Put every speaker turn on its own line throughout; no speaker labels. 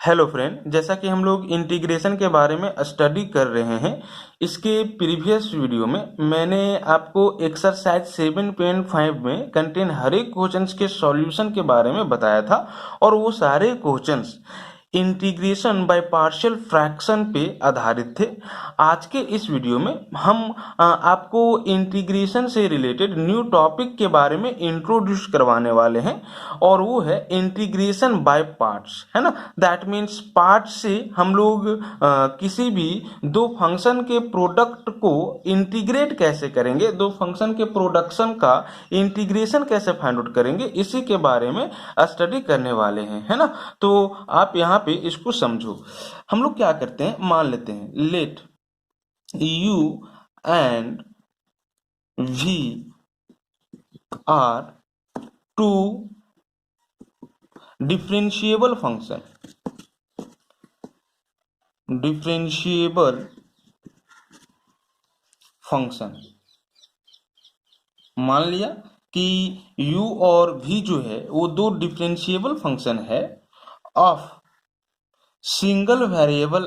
Hello friend, जैसा कि हम लोग इंटीग्रेशन के बारे में स्टडी कर रहे हैं, इसके प्रीवियस वीडियो में मैंने आपको एक्सरसाइज 7.5 में कंटेन हर एक क्वेश्चंस के सॉल्यूशन के बारे में बताया था और वो सारे questions integration by partial fraction पे आधारित थे। आज के इस वीडियो में हम आपको इंटीग्रेशन से रिलेटेड न्यू टॉपिक के बारे में इंट्रोड्यूस करवाने वाले हैं और वो है इंटीग्रेशन बाय पार्ट्स, है ना। दैट मीन्स पार्ट से हम लोग किसी भी दो फंक्शन के प्रोडक्ट को इंटीग्रेट कैसे करेंगे, दो फंक्शन के प्रोडक्शन का इंटीग्रेशन कैसे फाइंड आउट करेंगे, इसी के बारे में स्टडी करने वाले हैं, है ना। तो आप यहाँ पे इसको समझो। हम लोग क्या करते हैं, मान लेते हैं late u and v are two differentiable function। मान लिया कि u और v जो है वो दो डिफरेंशिएबल फंक्शन है ऑफ सिंगल वेरिएबल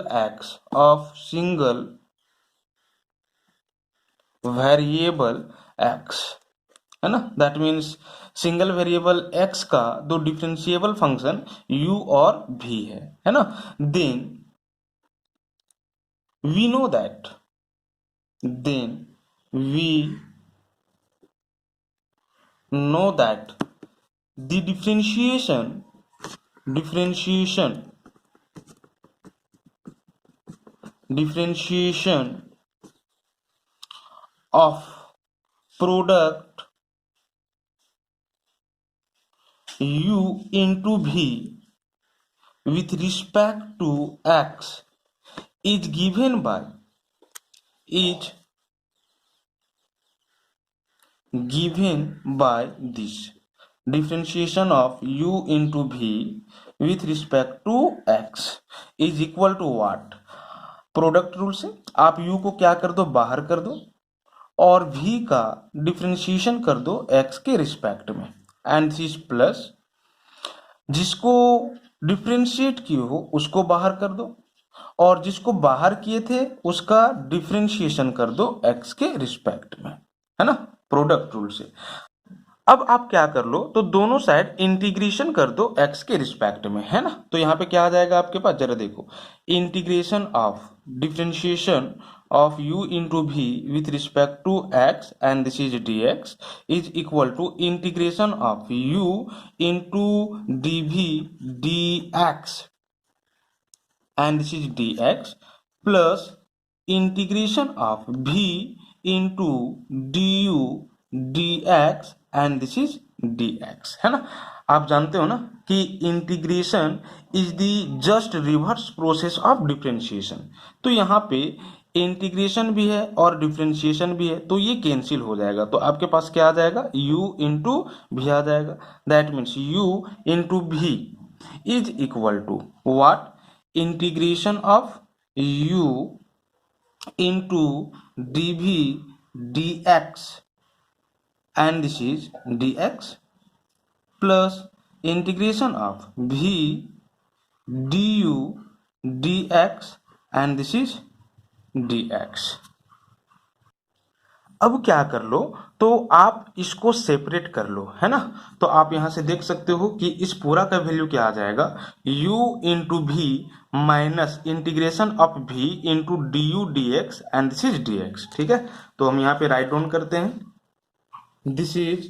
x, है ना। That means single variable x का दो डिफरेंशिएबल फंक्शन u और v है ना। Then we know that the differentiation of product u into v with respect to x is given by this differentiation of u into v with respect to x is equal to what। Product rule से आप u को क्या कर दो, बाहर कर दो और v का डिफरेंशिएशन कर दो x के रिस्पेक्ट में, एंड दिस इज प्लस जिसको डिफरेंशिएट किए हो उसको बाहर कर दो और जिसको बाहर किए थे उसका डिफरेंशिएशन कर दो x के रिस्पेक्ट में, है ना, प्रोडक्ट रूल से। अब आप क्या कर लो, तो दोनों साइड इंटीग्रेशन कर दो x के रिस्पेक्ट में, है ना। तो यहाँ पे क्या आ जाएगा आपके पास, जरा देखो, integration of differentiation of u into v with respect to x and this is dx is equal to integration of u into dv dx and this is dx plus integration of v into du dx and this is dx, है ना। आप जानते हो ना कि integration is the just reverse process of differentiation. तो यहाँ पे इंटीग्रेशन भी है और डिफरेंशिएशन भी है, तो ये कैंसिल हो जाएगा। तो आपके पास क्या आ जाएगा, u इंटू भी आ जाएगा। दैट मीन्स u इंटू भी is equal to what, integration of u into dv dx and this is dx plus integration of v du dx and this is dx। अब क्या कर लो, तो आप इसको सेपरेट कर लो, है ना। तो आप यहां से देख सकते हो कि इस पूरा का वैल्यू क्या आ जाएगा, u इंटू भी minus integration of v into D U D X and this is dx। ठीक है, तो हम यहाँ पे राइट डाउन करते हैं, this is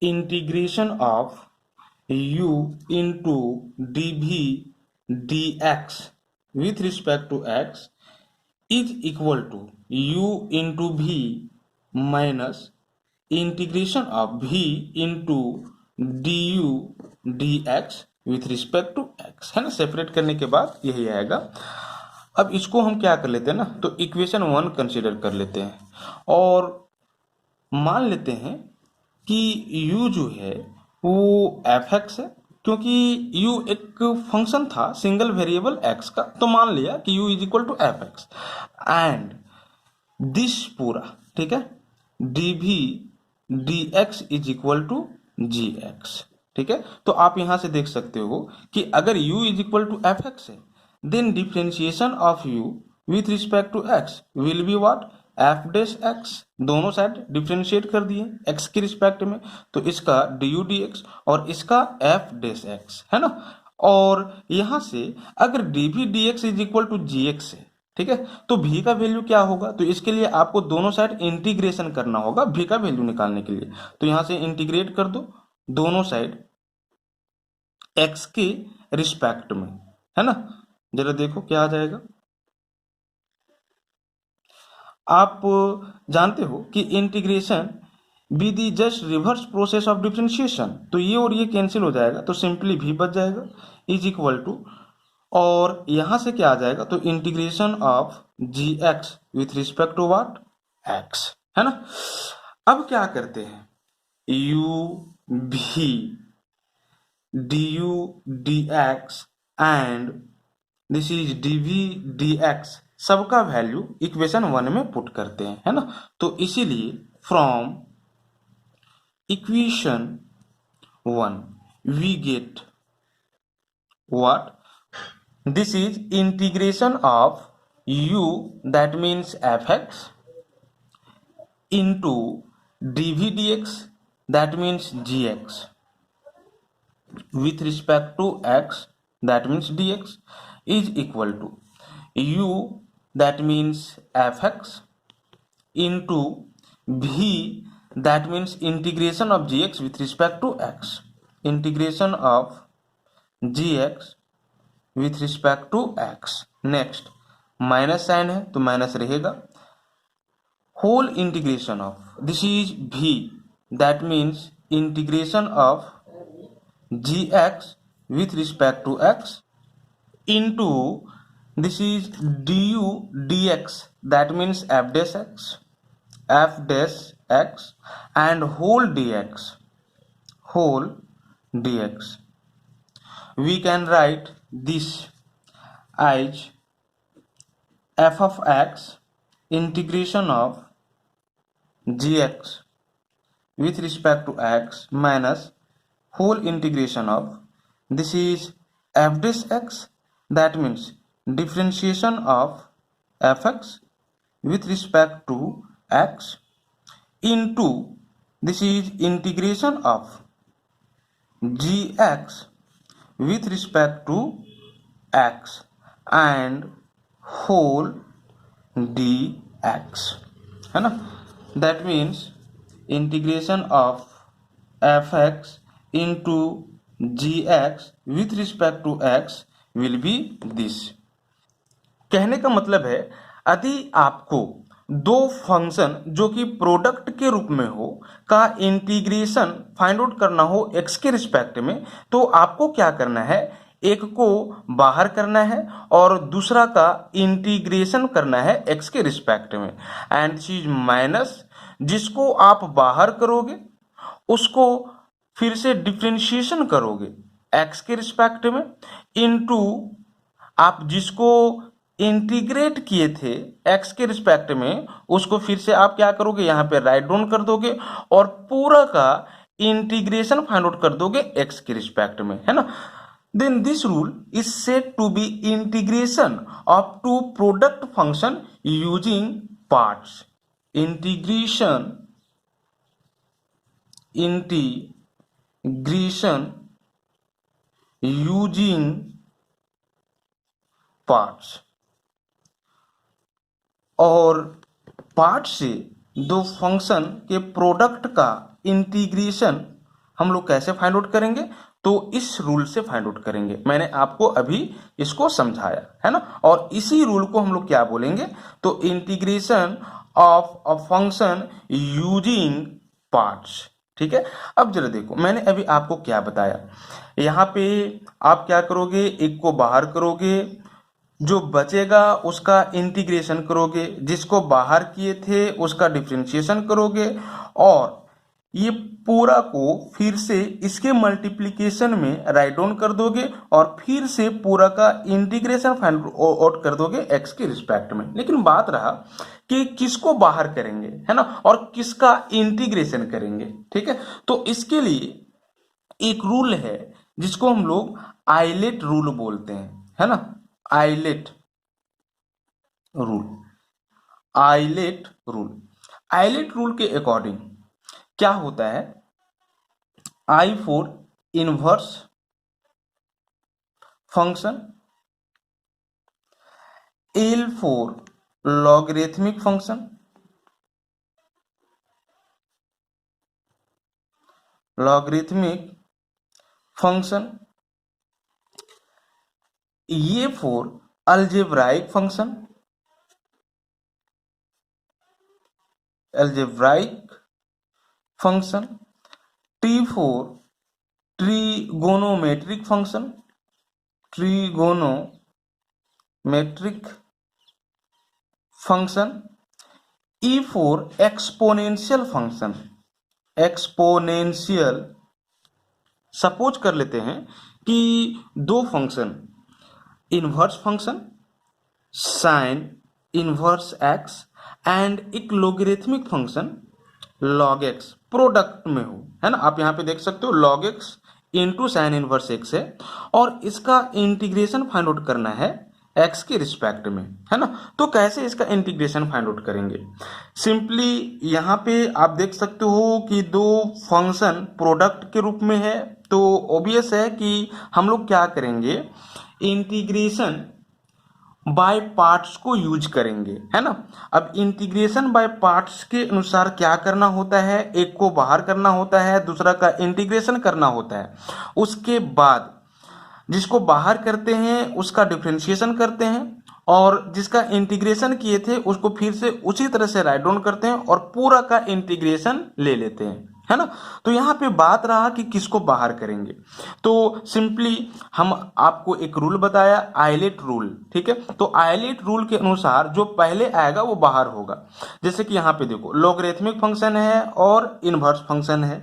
integration of u into dv dx with respect to x is equal to u into v minus integration of v into du dx with respect to x, है ना। Separate करने के बाद यही आएगा। अब इसको हम क्या कर लेते हैं ना, तो इक्वेशन 1 कंसीडर कर लेते हैं और मान लेते हैं कि u जो है वो f(x) है, क्योंकि u एक फंक्शन था सिंगल वेरिएबल x का, तो मान लिया कि u is equal to f(x) and this पूरा, ठीक है, dv dx is equal to gx। ठीक है, तो आप यहां से देख सकते हो कि अगर u is equal to F X है, then differentiation of u with respect to x will be what, F dash X. दोनों साइड डिफ्रेंशिएट कर दिए x के रिस्पेक्ट में, तो इसका du dx और इसका एफ डैश एक्स है ना। और यहां से अगर dv dx is equal to gx है, ठीक है, तो v का वैल्यू क्या होगा, तो इसके लिए आपको दोनों साइड इंटीग्रेशन करना होगा v का वैल्यू निकालने के लिए। तो यहां से इंटीग्रेट कर दो दोनों साइड x के रिस्पेक्ट में, है ना। जरा देखो क्या आ जाएगा। आप जानते हो कि integration be the just reverse process of differentiation, तो ये और ये कैंसिल हो जाएगा, तो सिंपली भी बच जाएगा इज इक्वल टू, और यहां से क्या आ जाएगा, तो integration of ji x with respect to what, X, है ना। अब क्या करते हैं, U V D U D X and this is dv dx, सबका वैल्यू इक्वेशन 1 में पुट करते हैं, है ना। तो इसीलिए from equation 1 we get what, this is integration of u that means F X into dv dx that means gx with respect to x that means dx is equal to u that means fx into v that means integration of gx with respect to x, integration of gx with respect to x। Next minus sign है तो minus रहेगा, whole integration of this is v that means integration of gx with respect to x into this is du dx that means f dash x and whole dx we can write this as f of x integration of gx with respect to x minus whole integration of this is f dash x that means differentiation of fx with respect to x into this is integration of gx with respect to x and whole dx, है ना। that means integration of fx into gx with respect to x will be this। कहने का मतलब है यदि आपको दो function जो कि प्रोडक्ट के रूप में हो का इंटीग्रेशन फाइंड आउट करना हो x के रिस्पेक्ट में, तो आपको क्या करना है, एक को बाहर करना है और दूसरा का इंटीग्रेशन करना है x के रिस्पेक्ट में, एंड चीज माइनस जिसको आप बाहर करोगे उसको फिर से डिफ्रेंशिएशन करोगे x के रिस्पेक्ट में, इनटू आप जिसको इंटीग्रेट किए थे x के रिस्पेक्ट में उसको फिर से आप क्या करोगे, यहाँ पे राइट डाउन कर दोगे और पूरा का इंटीग्रेशन फाइंड आउट कर दोगे x के रिस्पेक्ट में, है ना। Then this rule is said to be integration of to product function using parts, integration using parts. और पार्ट से दो फंक्शन के प्रोडक्ट का इंटीग्रेशन हम लोग कैसे फाइंड आउट करेंगे, तो इस रूल से फाइंड आउट करेंगे। मैंने आपको अभी इसको समझाया, है ना। और इसी रूल को हम लोग क्या बोलेंगे, तो integration of a function using parts, ठीक है। अब जरा देखो मैंने अभी आपको क्या बताया, यहाँ पे आप क्या करोगे, एक को बाहर करोगे, जो बचेगा उसका इंटीग्रेशन करोगे, जिसको बाहर किए थे उसका डिफरेंशिएशन करोगे, और ये पूरा को फिर से इसके मल्टीप्लिकेशन में राइट डाउन कर दोगे और फिर से पूरा का इंटीग्रेशन फाइंड आउट कर दोगे x के रिस्पेक्ट में। लेकिन बात रहा कि किसको बाहर करेंगे, है ना, और किसका इंटीग्रेशन करेंगे, ठीक है। तो इसके लिए एक रूल है जिसको हम लोग आइलेट रूल बोलते हैं, है ना, ILATE rule. ILATE rule, ILATE rule के अकॉर्डिंग क्या होता है, I for inverse function, L for logarithmic function, logarithmic function, A for algebraic function, algebraic function, T for trigonometric function, trigonometric function, E for exponential function, exponential. Suppose कर लेते हैं कि दो function, inverse function sine inverse X and एक logarithmic function log X product में हो, है ना, आप यहाँ पे देख सकते हो log x into sine inverse x है, और इसका इंटीग्रेशन फाइंड आउट करना है एक्स के रिस्पेक्ट में, है ना। तो कैसे इसका इंटीग्रेशन फाइंड आउट करेंगे, सिंपली यहाँ पे आप देख सकते हो कि दो फंक्शन प्रोडक्ट के रूप में है, तो ऑब्वियस है कि हम लोग क्या करेंगे, इंटीग्रेशन बाय पार्ट्स को यूज करेंगे, है ना। अब इंटीग्रेशन बाय पार्ट्स के अनुसार क्या करना होता है, एक को बाहर करना होता है, दूसरा का इंटीग्रेशन करना होता है, उसके बाद जिसको बाहर करते हैं उसका डिफरेंशिएशन करते हैं, और जिसका इंटीग्रेशन किए थे उसको फिर से उसी तरह से राइट डाउन करते हैं और पूरा का इंटीग्रेशन ले लेते हैं, है ना। तो यहाँ पे बात रहा कि किसको बाहर करेंगे, तो सिंपली हम आपको एक रूल बताया, आइलेट रूल, ठीक है। तो आइलेट रूल के अनुसार जो पहले आएगा वो बाहर होगा। जैसे कि यहाँ पे देखो लॉगरिथमिक फंक्शन है और इनवर्स फंक्शन है,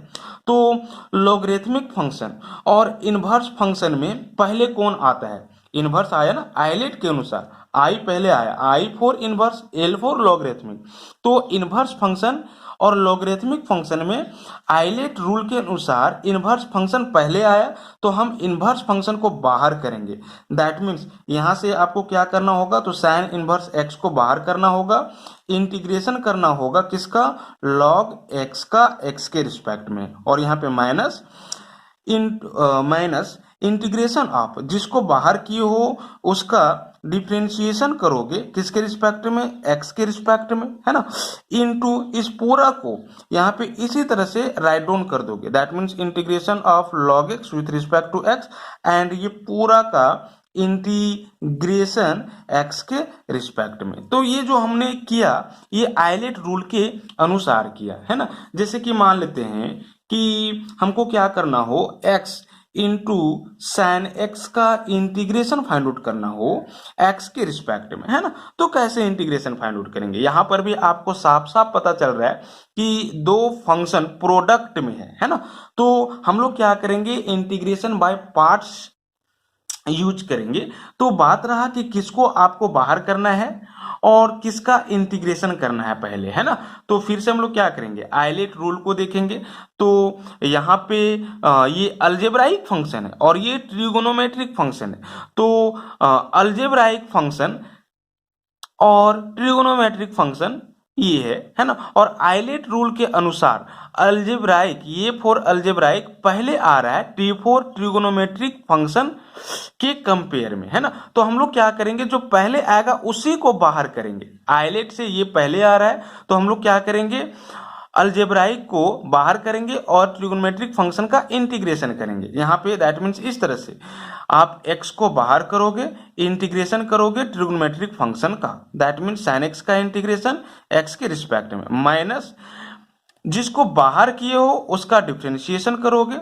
तो लॉगरिथमिक फंक्शन और इनवर्स फंक्शन में पहले कौन आता है, इनवर्स आया ना, आइलेट के अनुसार आई पहले आया, I for inverse, L for logarithmic. तो इनवर्स फंक्शन और लॉगरिथमिक फंक्शन में आइलेट रूल के अनुसार इनवर्स फंक्शन पहले आया, तो हम इनवर्स फंक्शन को बाहर करेंगे। दैट मीन्स यहां से आपको क्या करना होगा, तो साइन इनवर्स एक्स को बाहर करना होगा, इंटीग्रेशन करना होगा किसका, लॉग एक्स का एक्स के रिस्पेक्ट में, और यहाँ पे माइनस माइनस इंटीग्रेशन ऑफ जिसको बाहर किए हो उसका डिफ्रेंशिएशन करोगे किसके रिस्पेक्ट में, एक्स के रिस्पेक्ट में, है ना, इनटू इस पूरा को यहाँ पे इसी तरह से राइट डाउन कर दोगे, that means integration of log X with respect to X, and ये पूरा का इंटीग्रेशन एक्स के रिस्पेक्ट में। तो ये जो हमने किया ये आइलेट रूल के अनुसार किया, है ना। जैसे कि मान लेते हैं कि हमको क्या करना हो, एक्स इंटू साइन एक्स का इंटीग्रेशन फाइंड आउट करना हो एक्स के रिस्पेक्ट में, है ना। तो कैसे इंटीग्रेशन फाइंड आउट करेंगे, यहां पर भी आपको साफ साफ पता चल रहा है कि दो फंक्शन प्रोडक्ट में है ना। तो हम लोग क्या करेंगे, इंटीग्रेशन बाय पार्ट्स यूज करेंगे। तो बात रहा कि किसको आपको बाहर करना है और किसका इंटीग्रेशन करना है पहले, है ना। तो फिर से हम लोग क्या करेंगे, आइलेट रूल को देखेंगे। तो यहाँ पे ये अलजेब्राइक फंक्शन है और ये ट्रिगोनोमेट्रिक फंक्शन है। तो अलजेब्राइक फंक्शन और ट्रिगोनोमेट्रिक फंक्शन ये है ना। और आइलेट रूल के अनुसार अलजेब्राइक, ये फॉर अलजेब्राइक पहले आ रहा है टी फॉर ट्रिगोनोमेट्रिक फंक्शन के कंपेयर में, है ना। तो हम लोग क्या करेंगे, जो पहले आएगा उसी को बाहर करेंगे। आइलेट से ये पहले आ रहा है तो हम लोग क्या करेंगे, अलजेब्राइक को बाहर करेंगे और ट्रिगोनोमेट्रिक फंक्शन का इंटीग्रेशन करेंगे। यहाँ पे दैट मीन्स इस तरह से आप x को बाहर करोगे, इंटीग्रेशन करोगे ट्रिगोनोमेट्रिक फंक्शन का, दैट मीन्स साइन एक्स का इंटीग्रेशन x के रिस्पेक्ट में, माइनस जिसको बाहर किए हो उसका डिफरेंशिएशन करोगे,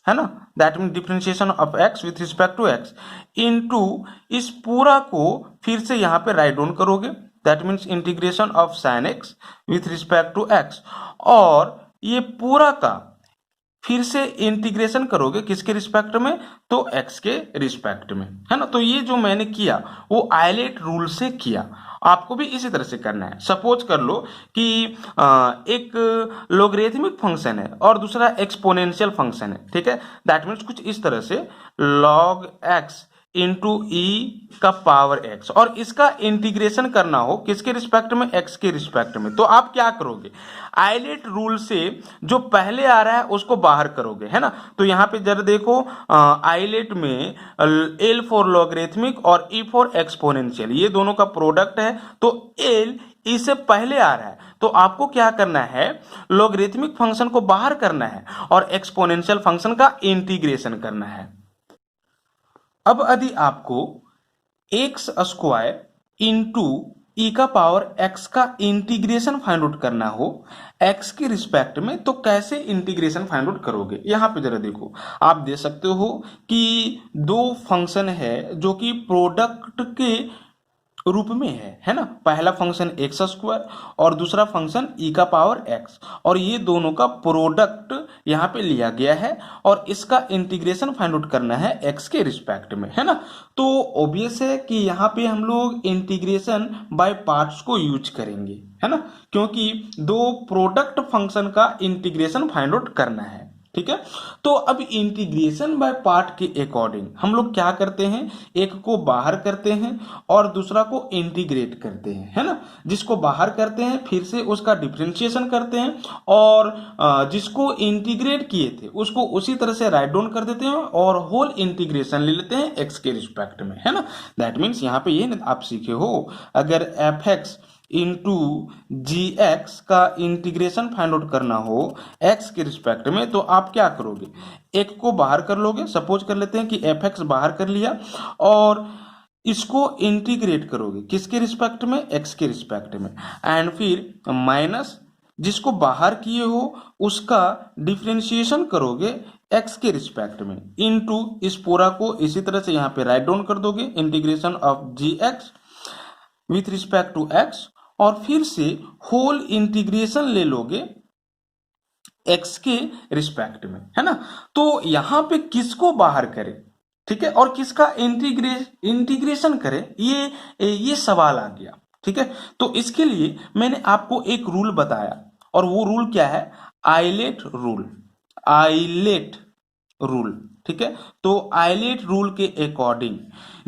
है ना, that mean differentiation of x with respect to x, into इस पूरा को फिर से यहाँ पे राइट डाउन करोगे, that means integration of sine x with respect to x, और ये पूरा का फिर से इंटीग्रेशन करोगे किसके रिस्पेक्ट में, तो x के रिस्पेक्ट में, है ना। तो ये जो मैंने किया वो आइलेट रूल से किया, आपको भी इसी तरह से करना है। सपोज कर लो कि एक लोगरिथमिक फंक्शन है और दूसरा एक्सपोनेंशियल फंक्शन है, ठीक है। दैट मीन्स कुछ इस तरह से log x इंटू ई का पावर x, और इसका इंटीग्रेशन करना हो किसके रिस्पेक्ट में, x के रिस्पेक्ट में। तो आप क्या करोगे, आइलेट रूल से जो पहले आ रहा है उसको बाहर करोगे, है ना। तो यहाँ पे जरा देखो, आइलेट में L फॉर लॉगरिथमिक और E फॉर एक्सपोनेंशियल, ये दोनों का प्रोडक्ट है। तो L इससे पहले आ रहा है, तो आपको क्या करना है, लॉगरिथमिक फंक्शन को बाहर करना है और एक्सपोनेंशियल फंक्शन का इंटीग्रेशन करना है। अब यदि आपको एक्स स्क्वायर इंटू ई का पावर एक्स का इंटीग्रेशन फाइंड आउट करना हो एक्स के रिस्पेक्ट में, तो कैसे इंटीग्रेशन फाइंड आउट करोगे। यहां पे जरा देखो, आप दे सकते हो कि दो फंक्शन है जो कि प्रोडक्ट के रूप में है ना। पहला फंक्शन एक्स स्क्वायर और दूसरा फंक्शन ई का पावर एक्स, और ये दोनों का प्रोडक्ट यहाँ पे लिया गया है और इसका इंटीग्रेशन फाइंड आउट करना है एक्स के रिस्पेक्ट में, है ना। तो ऑब्वियस है कि यहाँ पे हम लोग इंटीग्रेशन बाय पार्ट्स को यूज करेंगे, है ना, क्योंकि दो प्रोडक्ट फंक्शन का इंटीग्रेशन फाइंड आउट करना है, ठीक है। तो अब इंटीग्रेशन बाय पार्ट के अकॉर्डिंग हम लोग क्या करते हैं, एक को बाहर करते हैं और दूसरा को इंटीग्रेट करते हैं, है ना। जिसको बाहर करते हैं फिर से उसका डिफरेंशिएशन करते हैं, और जिसको इंटीग्रेट किए थे उसको उसी तरह से राइट डाउन कर देते हैं और होल इंटीग्रेशन ले लेते हैं एक्स के रिस्पेक्ट में, है ना। दैट मीन्स यहाँ पे ये आप सीखे हो, अगर एफ एक्स इंटू जी एक्स का इंटीग्रेशन फाइंड आउट करना हो एक्स के रिस्पेक्ट में, तो आप क्या करोगे, एक को बाहर कर लोगे। सपोज कर लेते हैं कि एफ एक्स बाहर कर लिया और इसको इंटीग्रेट करोगे किसके रिस्पेक्ट में, एक्स के रिस्पेक्ट में, एंड फिर माइनस जिसको बाहर किए हो उसका डिफ्रेंशिएशन करोगे एक्स के रिस्पेक्ट में, इनटू इस पूरा को इसी तरह से यहाँ पे राइट डाउन कर दोगे, integration of ji x with respect to x, और फिर से होल इंटीग्रेशन ले लोगे एक्स के रिस्पेक्ट में, है ना। तो यहां पे किसको बाहर करें, ठीक है, और किसका इंटीग्रेशन करें, ये सवाल आ गया, ठीक है। तो इसके लिए मैंने आपको एक रूल बताया, और वो रूल क्या है, आइलेट रूल, आइलेट रूल, ठीक है। तो आइलेट रूल के अकॉर्डिंग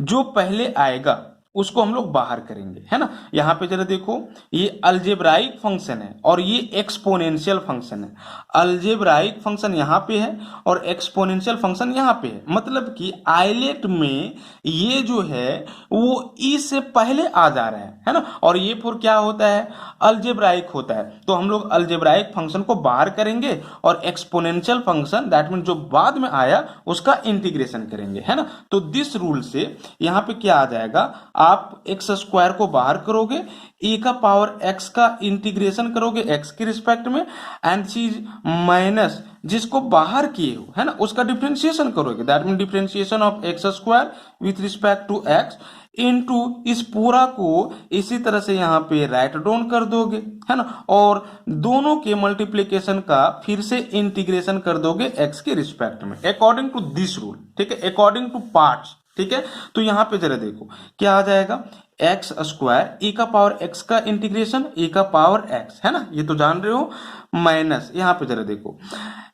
जो पहले आएगा उसको हम लोग बाहर करेंगे, है ना। यहां पे जरा देखो, ये अलजेब्राइक फंक्शन है और ये एक्सपोनेंशियल फंक्शन है। अलजेब्राइक फंक्शन यहां पे है और एक्सपोनेंशियल फंक्शन यहां पे है, मतलब कि आइलेट में ये जो है वो ई से पहले आ जा रहा है ना। और ये फिर क्या होता है, अलजेब्राइक होता है। तो हम लोग अलजेब्राइक फंक्शन को बाहर करेंगे और एक्सपोनेंशियल फंक्शन दैट मीन जो बाद में आया उसका इंटीग्रेशन करेंगे, है ना। तो दिस रूल से यहां पे क्या आ जाएगा, आप एक्स स्क्वायर को बाहर करोगे, e का पावर x का इंटीग्रेशन करोगे x के रिस्पेक्ट में, एंड चीज माइनस जिसको बाहर किए हो, है ना, उसका डिफरेंशिएशन करोगे, that mean differentiation of x square with respect to x into इस पूरा को इसी तरह से यहाँ पे राइट डाउन कर दोगे, है ना, और दोनों के मल्टीप्लीकेशन का फिर से इंटीग्रेशन कर दोगे x के रिस्पेक्ट में अकॉर्डिंग टू दिस रूल, ठीक है, अकॉर्डिंग टू पार्ट्स, ठीक है। तो यहां पे जरा देखो क्या आ जाएगा, एक्स स्क्वायर ई का पावर एक्स का इंटीग्रेशन ई का पावर एक्स, है ना, ये तो जान रहे हो, माइनस यहां पे जरा देखो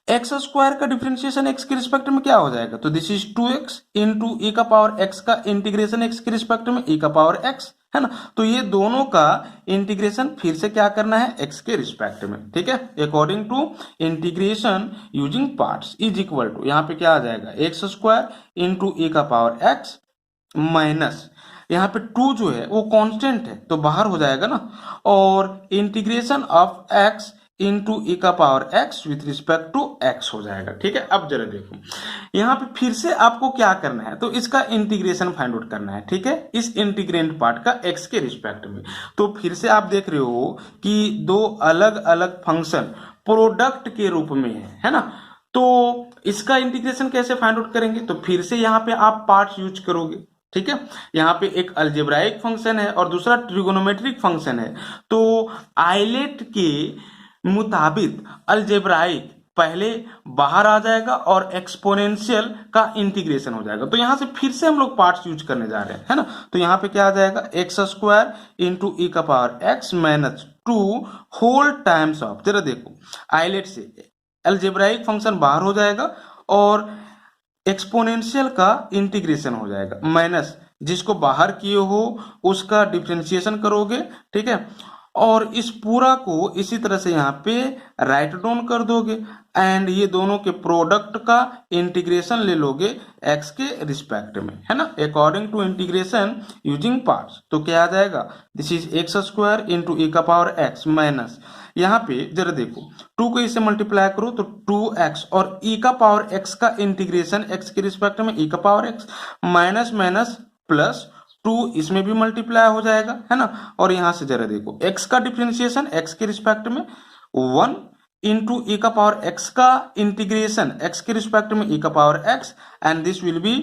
एक्स स्क्वायर का डिफरेंशिएशन एक्स के रिस्पेक्ट में क्या हो जाएगा, तो दिस इज 2x इंटू ई का पावर एक्स का इंटीग्रेशन एक्स के रिस्पेक्ट में ई का पावर एक्स, है ना। तो ये दोनों का इंटीग्रेशन फिर से क्या करना है, एक्स के रिस्पेक्ट में, ठीक है, according to integration using parts is equal to, यहां पे क्या आ जाएगा, एक्स स्क्वायर इंटू ई का पावर एक्स माइनस यहाँ पे 2 जो है वो कांस्टेंट है तो बाहर हो जाएगा ना, और इंटीग्रेशन ऑफ एक्स इंटू ई का power x with respect to x हो जाएगा, ठीक है। अब जरा देखो यहाँ पे फिर से आपको क्या करना है, तो इसका इंटीग्रेशन फाइंड आउट करना है, ठीक है, इस इंटीग्रेंड पार्ट का एक्स के रिस्पेक्ट में। तो फिर से आप देख रहे हो कि दो अलग अलग फंक्शन प्रोडक्ट के रूप में है ना। तो इसका इंटीग्रेशन कैसे फाइंड आउट करेंगे, तो फिर से यहाँ पे आप पार्ट्स यूज करोगे, ठीक है। यहाँ पे एक अलजेब्राइक फंक्शन है और दूसरा ट्रिगोनोमेट्रिक फंक्शन है। तो आइलेट के मुताबिक अलजेब्राइक पहले बाहर आ जाएगा और एक्सपोनेंशियल का इंटीग्रेशन हो जाएगा। तो यहां से फिर से हम लोग पार्ट्स यूज करने जा रहे हैं, है ना। तो यहां पे क्या आ जाएगा, एक्स स्क्वायर इंटू ई का power x minus 2 whole times of, जरा देखो आइलेट से अलजेब्राइक फंक्शन बाहर हो जाएगा और एक्सपोनेंशियल का इंटीग्रेशन हो जाएगा, माइनस जिसको बाहर किए हो उसका डिफरेंशिएशन करोगे, ठीक है। और इस पूरा को इसी तरह से यहाँ पे राइट डाउन कर दोगे एंड ये दोनों के प्रोडक्ट का इंटीग्रेशन ले लोगे x के रिस्पेक्ट में, है ना, according to integration using parts. तो क्या आ जाएगा, this is X square into ई का पावर एक्स माइनस, यहाँ पे जरा देखो 2 को इससे मल्टीप्लाई करो तो 2x और e का पावर x का इंटीग्रेशन x के रिस्पेक्ट में e का power x minus minus plus 2 इसमें भी मल्टीप्लाई हो जाएगा, है ना। और यहां से जरा देखो x का डिफरेंशिएशन x के रिस्पेक्ट में 1 इंटू e का पावर x का इंटीग्रेशन x के रिस्पेक्ट में e का power x and this will be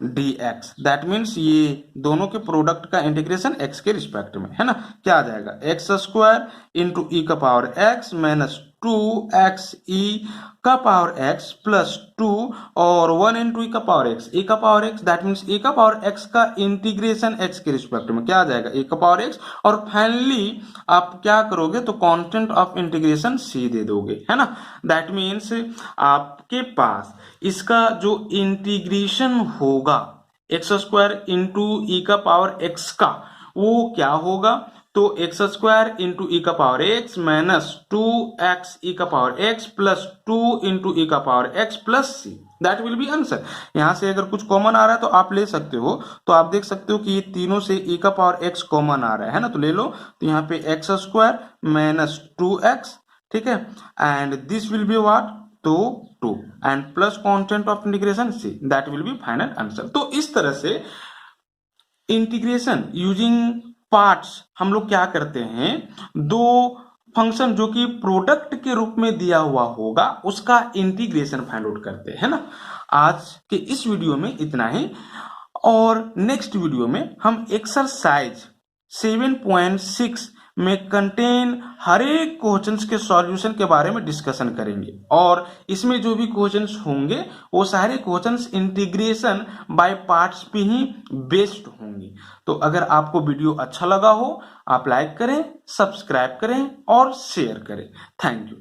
dx, that means ये दोनों के प्रोडक्ट का इंटीग्रेशन x के रिस्पेक्ट में, है ना। क्या आ जाएगा, एक्स स्क्वायर इंटू ई का power x minus 2x e का पावर x प्लस 2 और 1 इंटू ई का पावर x, e का power x, that means e का पावर x का इंटीग्रेशन x के रिस्पेक्ट में क्या आ जाएगा, e का पावर x, और फाइनली आप क्या करोगे तो कांस्टेंट ऑफ इंटीग्रेशन c दे दोगे, है ना। दैट मीन्स आपके पास इसका जो इंटीग्रेशन होगा एक्स स्क्वायर इंटू ई का पावर x का वो क्या होगा, तो एक्स स्क्वायर इंटू ई का power x minus 2x e का पावर x प्लस 2 इंटू ई का power x plus c, that will be answer. यहां से अगर कुछ कॉमन आ रहा है तो आप ले सकते हो, तो आप देख सकते हो कि ये तीनों से e का पावर x कॉमन आ रहा है ना, तो ले लो। तो यहाँ पे एक्स स्क्वायर माइनस 2x, ठीक है, and this will be what, तो 2 and plus constant of integration c, that will B final answer. तो इस तरह से इंटीग्रेशन यूजिंग पार्ट्स हम लोग क्या करते हैं, दो फंक्शन जो कि प्रोडक्ट के रूप में दिया हुआ होगा उसका इंटीग्रेशन फाइंड आउट करते हैं ना। आज के इस वीडियो में इतना ही, और नेक्स्ट वीडियो में हम एक्सरसाइज 7.6 में कंटेन हर एक क्वेश्चंस के सॉल्यूशन के बारे में डिस्कशन करेंगे, और इसमें जो भी क्वेश्चंस होंगे वो सारे क्वेश्चंस इंटीग्रेशन बाय पार्ट्स पे ही बेस्ड होंगे। तो अगर आपको वीडियो अच्छा लगा हो आप लाइक करें, सब्सक्राइब करें और शेयर करें। Thank you.